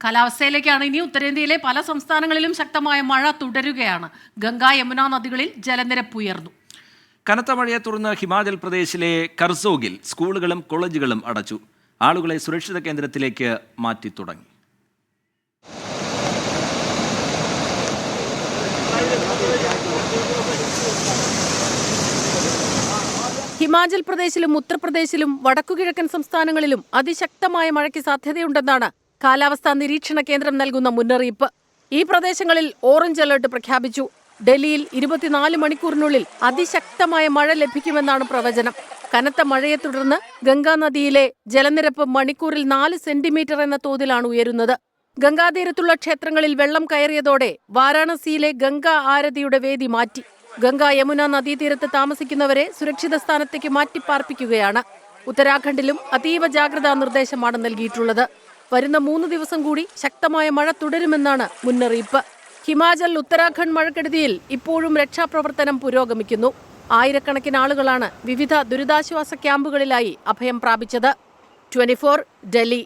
കാലാവസ്ഥയിലേക്കാണ് ഇനി ഉത്തരേന്ത്യയിലെ പല സംസ്ഥാനങ്ങളിലും ശക്തമായ മഴ തുടരുകയാണ്. ഗംഗ യമുന നദികളിൽ ജലനിരപ്പ് ഉയർന്നു. കനത്ത മഴയെ തുടർന്ന് ഹിമാചൽ പ്രദേശിലെ കർസോഗിൽ സ്കൂളുകളും കോളേജുകളും അടച്ചു. ആളുകളെ സുരക്ഷിത കേന്ദ്രത്തിലേക്ക് മാറ്റി തുടങ്ങി. ഹിമാചൽ പ്രദേശിലും ഉത്തർപ്രദേശിലും വടക്കുകിഴക്കൻ സംസ്ഥാനങ്ങളിലും അതിശക്തമായ മഴയ്ക്ക് സാധ്യതയുണ്ടെന്നാണ് കാലാവസ്ഥാ നിരീക്ഷണ കേന്ദ്രം നൽകുന്ന മുന്നറിയിപ്പ്. ഈ പ്രദേശങ്ങളിൽ ഓറഞ്ച് അലർട്ട് പ്രഖ്യാപിച്ചു. ഡൽഹിയിൽ 24 മണിക്കൂറിനുള്ളിൽ അതിശക്തമായ മഴ ലഭിക്കുമെന്നാണ് പ്രവചനം. കനത്ത മഴയെ തുടർന്ന് ഗംഗാനദിയിലെ ജലനിരപ്പ് മണിക്കൂറിൽ 4 സെന്റിമീറ്റർ എന്ന തോതിലാണ് ഉയരുന്നത്. ഗംഗാതീരത്തുള്ള ക്ഷേത്രങ്ങളിൽ വെള്ളം കയറിയതോടെ വാരാണസിയിലെ ഗംഗാ ആരതിയുടെ വേദി മാറ്റി. ഗംഗ യമുന നദീതീരത്ത് താമസിക്കുന്നവരെ സുരക്ഷിത സ്ഥാനത്തേക്ക് മാറ്റിപ്പാർപ്പിക്കുകയാണ്. ഉത്തരാഖണ്ഡിലും അതീവ ജാഗ്രതാ നിർദ്ദേശമാണ് നൽകിയിട്ടുള്ളത്. വരുന്ന 3 ദിവസം കൂടി ശക്തമായ മഴ തുടരുമെന്നാണ് മുന്നറിയിപ്പ്. ഹിമാചൽ ഉത്തരാഖണ്ഡ് മഴക്കെടുതിയിൽ ഇപ്പോഴും രക്ഷാപ്രവർത്തനം പുരോഗമിക്കുന്നു. ആയിരക്കണക്കിന് ആളുകളാണ് വിവിധ ദുരിതാശ്വാസ ക്യാമ്പുകളിലായി അഭയം പ്രാപിച്ചത്. 24 ഡൽഹി.